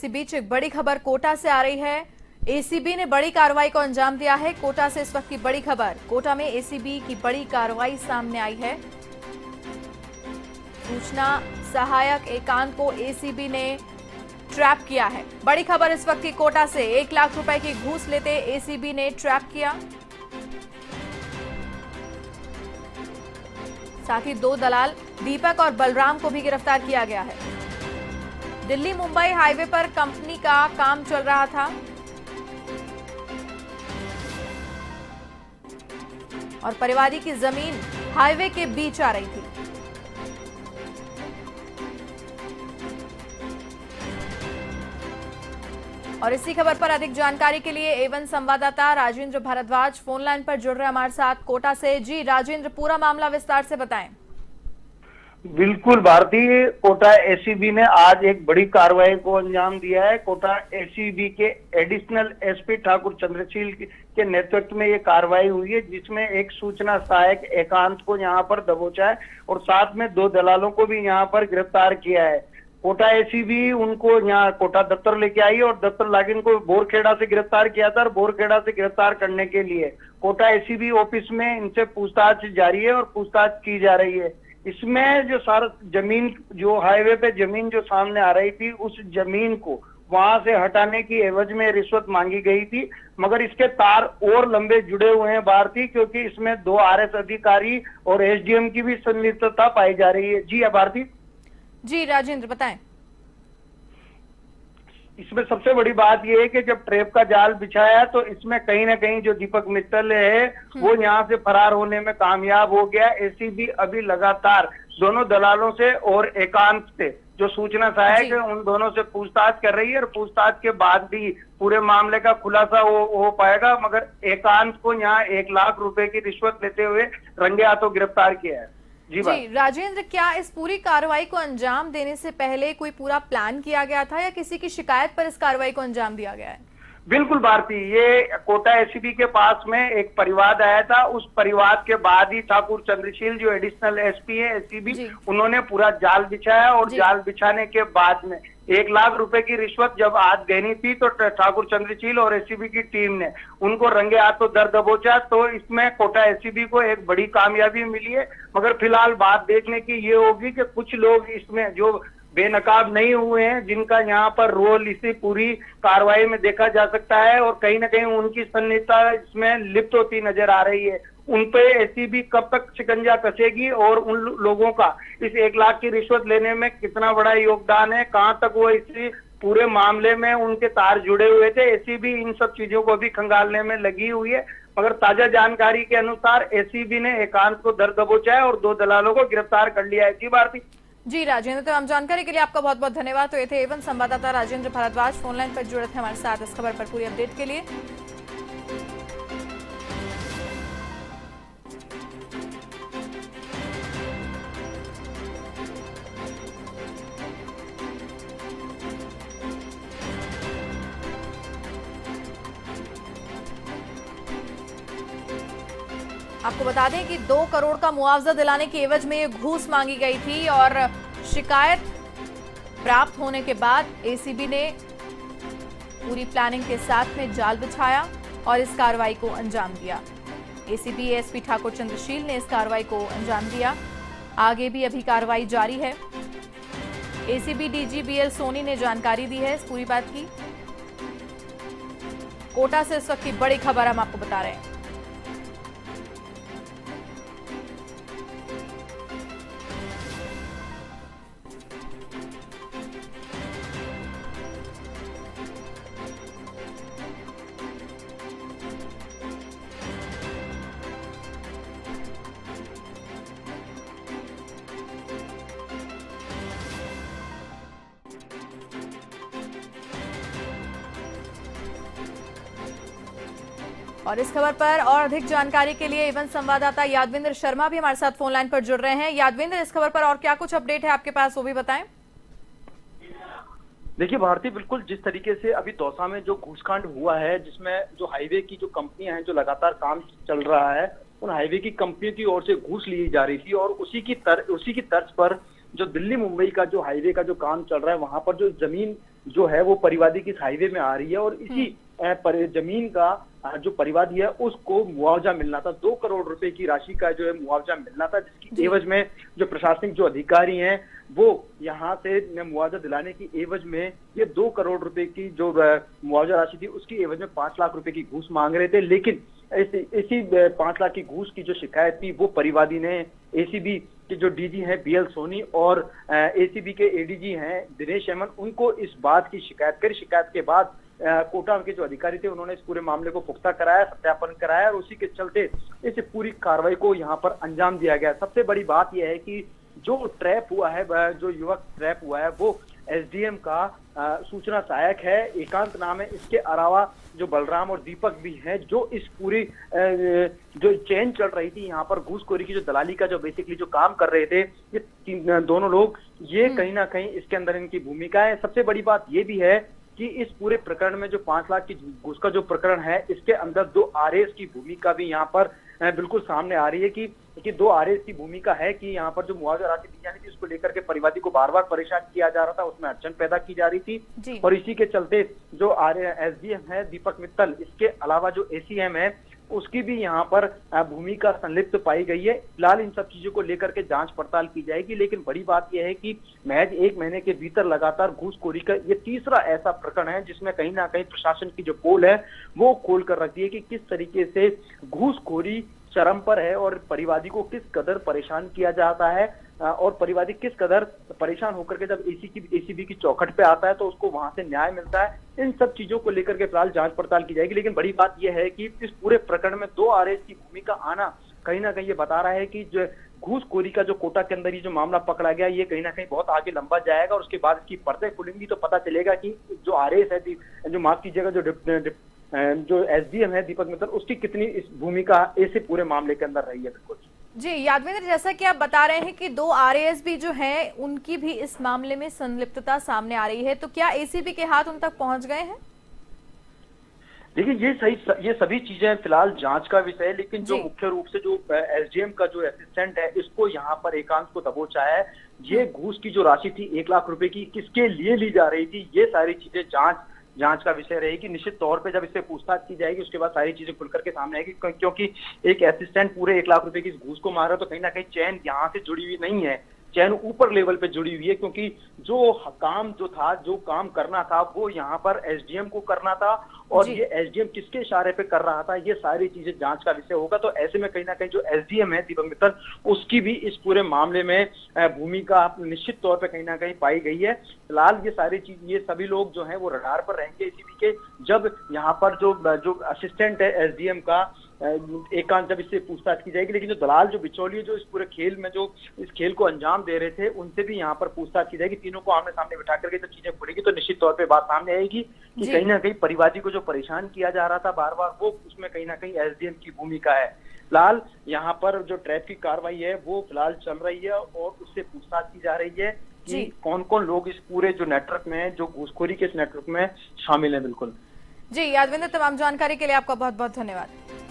इसी बीच एक बड़ी खबर कोटा से आ रही है। एसीबी ने बड़ी कार्रवाई को अंजाम दिया है। कोटा से इस वक्त की बड़ी खबर, कोटा में एसीबी की बड़ी कार्रवाई सामने आई है। सूचना सहायक एकांत को एसीबी ने ट्रैप किया है। बड़ी खबर इस वक्त की कोटा से, 1 लाख रुपए की घूस लेते एसीबी ने ट्रैप किया। साथ ही 2 दलाल दीपक और बलराम को भी गिरफ्तार किया गया है। दिल्ली मुंबई हाईवे पर कंपनी का काम चल रहा था और परिवादी की जमीन हाईवे के बीच आ रही थी। और इसी खबर पर अधिक जानकारी के लिए एवन संवाददाता राजेंद्र भारद्वाज फोन लाइन पर जुड़ रहे हमारे साथ कोटा से। जी राजेंद्र, पूरा मामला विस्तार से बताएं। बिल्कुल भारतीय, कोटा एसीबी ने आज एक बड़ी कार्रवाई को अंजाम दिया है। कोटा एसीबी के एडिशनल एसपी ठाकुर चंद्रशील के नेतृत्व में ये कार्रवाई हुई है, जिसमें एक सूचना सहायक एकांत को यहाँ पर दबोचा है और साथ में 2 दलालों को भी यहाँ पर गिरफ्तार किया है। कोटा एसीबी उनको यहाँ कोटा दफ्तर लेके आई और दफ्तर लाके इनको बोरखेड़ा से गिरफ्तार किया था और बोरखेड़ा से गिरफ्तार करने के लिए कोटा एसीबी ऑफिस में इनसे पूछताछ जारी है और पूछताछ की जा रही है। इसमें जो सारा जमीन, जो हाईवे पे जमीन जो सामने आ रही थी, उस जमीन को वहां से हटाने की एवज में रिश्वत मांगी गई थी, मगर इसके तार और लंबे जुड़े हुए हैं भारती, क्योंकि इसमें 2 आरएस अधिकारी और एसडीएम की भी संलिप्तता पाई जा रही है। जी भारती। जी राजेंद्र, बताएं। इसमें सबसे बड़ी बात यह है कि जब ट्रैप का जाल बिछाया तो इसमें कहीं ना कहीं जो दीपक मित्तल है वो यहाँ से फरार होने में कामयाब हो गया। एसीबी अभी लगातार दोनों दलालों से और एकांत से जो सूचना सहायक है उन दोनों से पूछताछ कर रही है और पूछताछ के बाद भी पूरे मामले का खुलासा हो पाएगा। मगर एकांत को यहाँ 1 लाख रुपए की रिश्वत लेते हुए रंगे हाथों गिरफ्तार किया है। जी राजेंद्र, क्या इस पूरी कार्रवाई को अंजाम देने से पहले कोई पूरा प्लान किया गया था या किसी की शिकायत पर इस कार्रवाई को अंजाम दिया गया है? बिल्कुल भारती, ये कोटा एसीबी के पास में एक परिवाद आया था। उस परिवाद के बाद ही ठाकुर चंद्रशील जो एडिशनल एसपी है एसीबी, उन्होंने पूरा जाल बिछाया और जाल बिछाने के बाद में 1 लाख रुपए की रिश्वत जब आज देनी थी तो ठाकुर चंद्रशील और एसीबी की टीम ने उनको रंगे हाथों दर दबोचा। तो इसमें कोटा एसीबी को एक बड़ी कामयाबी मिली है। मगर फिलहाल बात देखने की ये होगी कि कुछ लोग इसमें जो बेनकाब नहीं हुए हैं, जिनका यहाँ पर रोल इसी पूरी कार्रवाई में देखा जा सकता है और कहीं ना कहीं उनकी संलिप्तता इसमें लिप्त होती नजर आ रही है। उन पे एसीबी कब तक शिकंजा कसेगी और उन लोगों का इस 1 लाख की रिश्वत लेने में कितना बड़ा योगदान है, कहां तक वो इसी पूरे मामले में उनके तार जुड़े हुए थे, एसीबी इन सब चीजों को भी खंगालने में लगी हुई है। मगर ताजा जानकारी के अनुसार एसीबी ने एकांत को दर दबोचा है और 2 दलालों को गिरफ्तार कर लिया है। जी भारती। जी राजेंद्र, तो हम जानकारी के लिए आपका बहुत बहुत धन्यवाद। तो ये थे एवन संवाददाता राजेंद्र भारद्वाज, फोन लाइन पर जुड़े थे हमारे साथ इस खबर पर पूरी अपडेट के लिए। आपको बता दें कि 2 करोड़ का मुआवजा दिलाने की एवज में ये घूस मांगी गई थी और शिकायत प्राप्त होने के बाद एसीबी ने पूरी प्लानिंग के साथ में जाल बिछाया और इस कार्रवाई को अंजाम दिया। एसीबी एसपी ठाकुर चंद्रशील ने इस कार्रवाई को अंजाम दिया। आगे भी अभी कार्रवाई जारी है। एसीबी डीजी बीएल सोनी ने जानकारी दी है इस पूरी बात की। कोटा से इस वक्त की बड़ी खबर हम आपको बता रहे हैं। और इस खबर पर और अधिक जानकारी के लिए एवन संवाददाता यादविंद्र शर्मा भी हमारे साथ फोन लाइन पर जुड़ रहे हैं। यादविंद्र, इस खबर पर और क्या कुछ अपडेट है आपके पास, वो भी बताएं। देखिए भारती, बिल्कुल जिस तरीके से अभी दौसा में जो घूसकांड हुआ है, जिसमें जो हाईवे की जो कंपनियां हैं जो लगातार काम चल रहा है, उन हाईवे की कंपनियों की ओर से घूस ली जा रही थी और उसी की तर्ज पर जो दिल्ली मुंबई का जो हाईवे का जो काम चल रहा है, वहां पर जो जमीन जो है वो परिवादी की इस हाईवे में आ रही है, और इसी जमीन का जो परिवादी है उसको मुआवजा मिलना था। 2 करोड़ रुपए की राशि का जो है मुआवजा मिलना था, जिसकी एवज में जो प्रशासनिक जो अधिकारी हैं वो यहाँ से मुआवजा दिलाने की एवज में ये 2 करोड़ रुपए की जो मुआवजा राशि थी उसकी एवज में 5 लाख रुपए की घूस मांग रहे थे। लेकिन इसी 5 लाख की घूस की जो शिकायत थी वो परिवादी ने एसीबी के जो डीजी हैं बीएल सोनी और एसीबी के एडीजी हैं दिनेश हेमन, उनको इस बात की शिकायत करी। शिकायत के बाद कोटा के जो अधिकारी थे उन्होंने इस पूरे मामले को पुख्ता कराया, सत्यापन कराया, और उसी के चलते इस पूरी कार्रवाई को यहाँ पर अंजाम दिया गया। सबसे बड़ी बात यह है कि जो ट्रैप हुआ है, जो युवक ट्रैप हुआ है वो एसडीएम का सूचना सहायक है, एकांत नाम है। इसके अलावा जो बलराम और दीपक भी हैं, जो इस पूरी जो चेन चल रही थी यहाँ पर घूसखोरी की, जो दलाली का जो बेसिकली जो काम कर रहे थे, ये दोनों लोग, ये कहीं ना कहीं इसके अंदर इनकी भूमिका है। सबसे बड़ी बात ये भी है कि इस पूरे प्रकरण में जो 5 लाख की घूस का जो प्रकरण है, इसके अंदर 2 आरएएस की भूमिका भी यहाँ पर बिल्कुल सामने आ रही है कि 2 आरएएस की भूमिका है कि यहाँ पर जो मुआवजा राशि दी जानी थी उसको लेकर के परिवादी को बार बार परेशान किया जा रहा था, उसमें अड़चन पैदा की जा रही थी, और इसी के चलते जो एसडीएम है दीपक मित्तल, इसके अलावा जो एसीएम है उसकी भी यहाँ पर भूमिका संलिप्त पाई गई है। फिलहाल इन सब चीजों को लेकर के जांच पड़ताल की जाएगी, लेकिन बड़ी बात यह है कि महज 1 महीने के भीतर लगातार घूसखोरी का ये तीसरा ऐसा प्रकरण है जिसमें कहीं ना कहीं प्रशासन की जो पोल है वो खोल कर रखती है कि किस तरीके से घूसखोरी चरम पर है और परिवादी को किस कदर परेशान किया जाता है, और परिवादी किस कदर परेशान होकर के जब एसीबी की चौखट पे आता है तो उसको वहां से न्याय मिलता है। इन सब चीजों को लेकर के फिलहाल जांच पड़ताल की जाएगी, लेकिन बड़ी बात यह है कि इस पूरे प्रकरण में 2 आरएएस की भूमिका आना कहीं ना कहीं ये बता रहा है कि जो घूसखोरी का जो कोटा के अंदर ये जो मामला पकड़ा गया, ये कहीं ना कहीं बहुत आगे लंबा जाएगा, और उसके बाद इसकी परतें खुलेंगी तो पता चलेगा कि जो आरएएस है, जो माफ कीजिएगा जो एसडीएम है दीपक मित्तल, उसकी कितनी इस भूमिका ऐसे पूरे मामले के अंदर रही है। बिल्कुल जी यादवेंद्र, जैसा कि आप बता रहे हैं कि 2 आरएएस भी जो हैं उनकी भी इस मामले में संलिप्तता सामने आ रही है, तो क्या एसीबी के हाथ उन तक पहुंच गए हैं? देखिए ये सभी चीजें फिलहाल जांच का विषय है, लेकिन जो मुख्य रूप से जो एसडीएम का जो असिस्टेंट है इसको यहाँ पर एकांत को दबोचा है। ये घूस की जो राशि थी 1 लाख रुपए की, किसके लिए ली जा रही थी, ये सारी चीजें जांच का विषय रहेगी। निश्चित तौर पे जब इससे पूछताछ की जाएगी उसके बाद सारी चीजें खुलकर के सामने आएगी, क्योंकि एक असिस्टेंट पूरे 1 लाख रुपए की घूस को मार रहा है तो कहीं ना कहीं चैन यहाँ से जुड़ी हुई नहीं है, चैन ऊपर लेवल पे जुड़ी हुई है, क्योंकि जो काम करना था वो यहाँ पर एसडीएम को करना था, और ये एसडीएम किसके इशारे पे कर रहा था, ये सारी चीजें जांच का विषय होगा। तो ऐसे में कहीं ना कहीं जो एसडीएम है दीपक मित्तल, उसकी भी इस पूरे मामले में भूमिका निश्चित तौर पे कहीं ना कहीं पाई गई है। फिलहाल ये सारी चीज, ये सभी लोग जो है वो रडार पर रहेंगे एसीबी के, जब यहाँ पर जो असिस्टेंट है एसडीएम का एकांत, जब इससे पूछताछ की जाएगी। लेकिन जो दलाल, जो बिचौलिए, जो इस पूरे खेल में जो इस खेल को अंजाम दे रहे थे, उनसे भी यहाँ पर पूछताछ की जाएगी। तीनों को आमने सामने बिठा करके जब चीजें खुलेगी तो निश्चित तौर पे बात सामने आएगी कि कहीं ना कहीं परिवादी को जो परेशान किया जा रहा था बार बार, वो उसमें कहीं ना कहीं एसडीएम की भूमिका है। फिलहाल यहाँ पर जो ट्रैप की कार्रवाई है वो फिलहाल चल रही है, और उससे पूछताछ की जा रही है कि कौन कौन लोग इस पूरे जो नेटवर्क में, जो घूसखोरी के इस नेटवर्क में शामिल है। बिल्कुल जी यादवेंद्र, तमाम जानकारी के लिए आपका बहुत बहुत धन्यवाद।